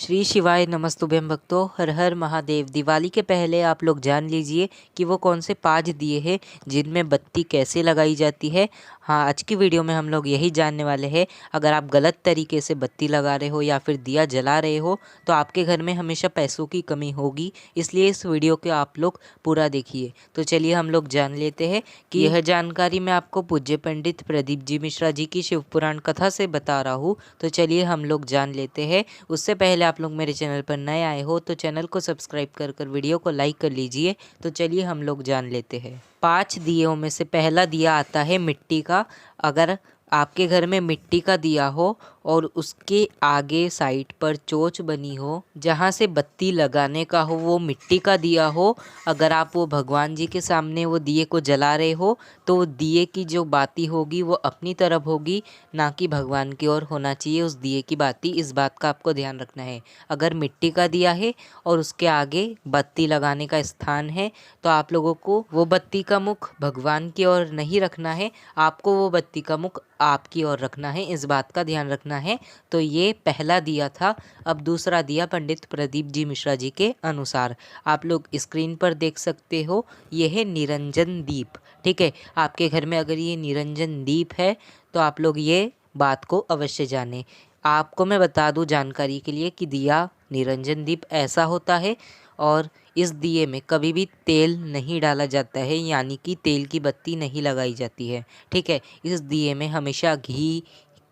श्री शिवाय नमस्तुभ्यं भक्तों, हर हर महादेव। दिवाली के पहले आप लोग जान लीजिए कि वो कौन से 5 दिए हैं जिनमें बत्ती कैसे लगाई जाती है। हाँ, आज की वीडियो में हम लोग यही जानने वाले हैं। अगर आप गलत तरीके से बत्ती लगा रहे हो या फिर दिया जला रहे हो तो आपके घर में हमेशा पैसों की कमी होगी, इसलिए इस वीडियो को आप लोग पूरा देखिए। तो चलिए हम लोग जान लेते हैं कि यह जानकारी मैं आपको पूज्य पंडित प्रदीप जी मिश्रा जी की शिव पुराण कथा से बता रहा हूँ। तो चलिए हम लोग जान लेते हैं। उससे पहले आप लोग मेरे चैनल पर नए आए हो तो चैनल को सब्सक्राइब कर वीडियो को लाइक कर लीजिए। तो चलिए हम लोग जान लेते हैं। 5 दियों में से पहला दिया आता है मिट्टी का। अगर आपके घर में मिट्टी का दिया हो और उसके आगे साइड पर चोंच बनी हो जहाँ से बत्ती लगाने का हो, वो मिट्टी का दिया हो, अगर आप वो भगवान जी के सामने वो दिए को जला रहे हो तो वो दिए की जो बाती होगी वो अपनी तरफ होगी, ना कि भगवान की ओर होना चाहिए उस दिए की बाती। इस बात का आपको ध्यान रखना है। अगर मिट्टी का दिया है और उसके आगे बत्ती लगाने का स्थान है तो आप लोगों को वो बत्ती का मुख भगवान की ओर नहीं रखना है, आपको वो बत्ती का मुख आपकी ओर रखना है। इस बात का ध्यान रखना है। तो ये पहला दिया था। अब दूसरा दिया पंडित प्रदीप जी मिश्रा जी के अनुसार आप लोग स्क्रीन पर देख सकते हो, यह है निरंजन दीप। ठीक है, आपके घर में अगर ये निरंजन दीप है तो आप लोग ये बात को अवश्य जानें। आपको मैं बता दूं जानकारी के लिए कि दिया निरंजन दीप ऐसा होता है और इस दिए में कभी भी तेल नहीं डाला जाता है, यानी कि तेल की बत्ती नहीं लगाई जाती है। ठीक है, इस दिए में हमेशा घी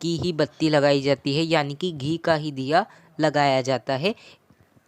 की ही बत्ती लगाई जाती है, यानी कि घी का ही दिया लगाया जाता है।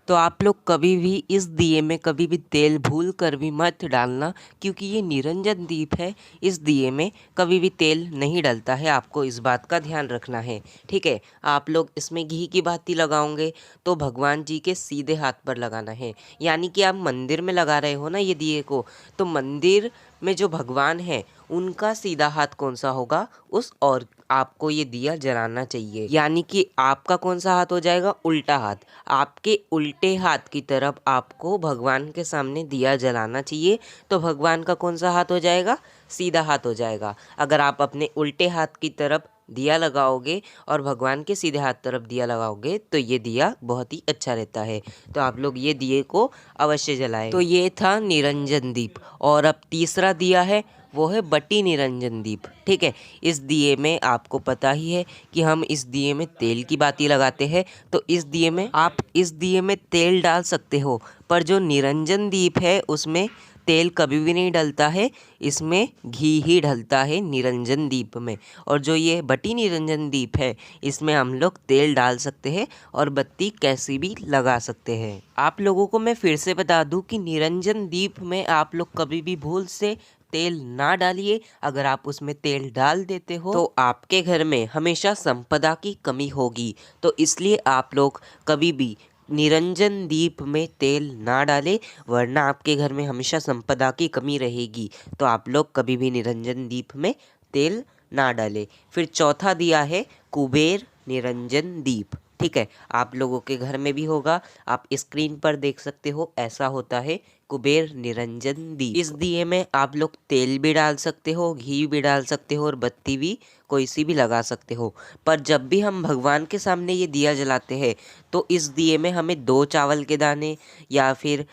तो आप लोग कभी भी इस दिए में कभी भी तेल भूल कर भी मत डालना, क्योंकि ये निरंजन दीप है। इस दिए में कभी भी तेल नहीं डलता है, आपको इस बात का ध्यान रखना है। ठीक है, आप लोग इसमें घी की बाती लगाओगे तो भगवान जी के सीधे हाथ पर लगाना है, यानी कि आप मंदिर में लगा रहे हो ना ये दिए को, तो मंदिर में जो भगवान है उनका सीधा हाथ कौन सा होगा उस और आपको ये दिया जलाना चाहिए। यानी कि आपका कौन सा हाथ हो जाएगा, उल्टा हाथ। आपके उल्टे हाथ की तरफ आपको भगवान के सामने दिया जलाना चाहिए, तो भगवान का कौन सा हाथ हो जाएगा, सीधा हाथ हो जाएगा। अगर आप अपने उल्टे हाथ की तरफ दिया लगाओगे और भगवान के सीधे हाथ तरफ दिया लगाओगे तो ये दिया बहुत ही अच्छा रहता है। तो आप लोग ये दिए को अवश्य जलाएं। तो ये था निरंजन दीप। और अब तीसरा दिया है, वो है बटी निरंजन दीप। ठीक है, इस दिए में आपको पता ही है कि हम इस दिए में तेल की बाती लगाते हैं, तो इस दिए में आप इस दिए में तेल डाल सकते हो, पर जो निरंजन दीप है उसमें तेल कभी भी नहीं डलता है, इसमें घी ही डलता है निरंजन दीप में। और जो ये बटी निरंजन दीप है इसमें हम लोग तेल डाल सकते हैं और बत्ती कैसी भी लगा सकते हैं। आप लोगों को मैं फिर से बता दूं कि निरंजन दीप में आप लोग कभी भी भूल से तेल ना डालिए। अगर आप उसमें तेल डाल देते हो तो आपके घर में हमेशा संपदा की कमी होगी। तो इसलिए आप लोग कभी भी निरंजन दीप में तेल ना डालें, वरना आपके घर में हमेशा संपदा की कमी रहेगी। तो आप लोग कभी भी निरंजन दीप में तेल ना डालें। फिर चौथा दिया है कुबेर निरंजन दीप। ठीक है, आप लोगों के घर में भी होगा, आप स्क्रीन पर देख सकते हो, ऐसा होता है कुबेर निरंजन दीप। इस दिए में आप लोग तेल भी डाल सकते हो, घी भी डाल सकते हो और बत्ती भी कोई सी भी लगा सकते हो। पर जब भी हम भगवान के सामने ये दिया जलाते हैं तो इस दिए में हमें 2 चावल के दाने या फिर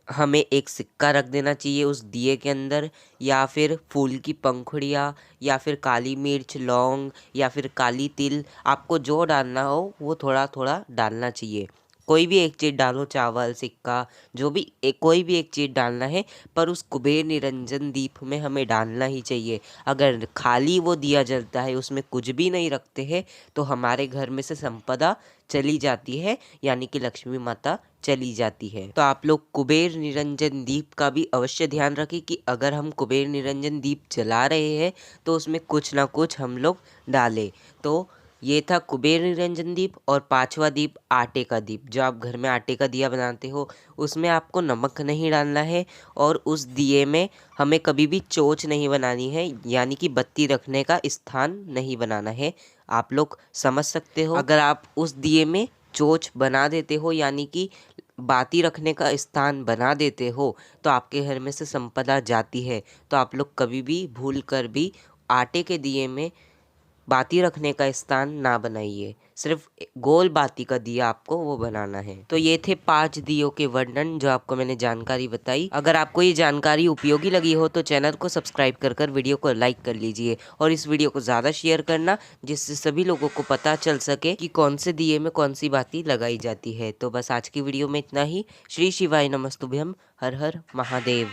हमें एक सिक्का रख देना चाहिए उस दिए के अंदर, या फिर फूल की पंखुड़ियाँ, या फिर काली मिर्च, लौंग, या फिर काली तिल, आपको जो डालना हो वो थोड़ा थोड़ा डालना चाहिए। कोई भी एक चीज़ डालो, चावल, सिक्का, जो भी कोई भी एक चीज़ डालना है, पर उस कुबेर निरंजन दीप में हमें डालना ही चाहिए। अगर खाली वो दिया जलता है उसमें कुछ भी नहीं रखते हैं तो हमारे घर में से संपदा चली जाती है, यानी कि लक्ष्मी माता चली जाती है। तो आप लोग कुबेर निरंजन दीप का भी अवश्य ध्यान रखें कि अगर हम कुबेर निरंजन दीप जला रहे हैं तो उसमें कुछ ना कुछ हम लोग डालें। तो ये था कुबेर निरंजन दीप। और 5वां दीप आटे का दीप। जो आप घर में आटे का दिया बनाते हो उसमें आपको नमक नहीं डालना है और उस दिए में हमें कभी भी चोंच नहीं बनानी है, यानी कि बत्ती रखने का स्थान नहीं बनाना है। आप लोग समझ सकते हो, अगर आप उस दिए में चोंच बना देते हो, यानी कि बाती रखने का स्थान बना देते हो, तो आपके घर में से संपदा जाती है। तो आप लोग कभी भी भूल कर भी आटे के दिए में बाती रखने का स्थान ना बनाइए। सिर्फ गोल बाती का दिया आपको वो बनाना है। तो ये थे 5 दियों के वर्णन जो आपको मैंने जानकारी बताई। अगर आपको ये जानकारी उपयोगी लगी हो तो चैनल को सब्सक्राइब कर वीडियो को लाइक कर लीजिए और इस वीडियो को ज़्यादा शेयर करना, जिससे सभी लोगों को पता चल सके कि कौन से दिए में कौन सी बाती लगाई जाती है। तो बस आज की वीडियो में इतना ही। श्री शिवाय नमस्तुभ्यम। हर हर महादेव।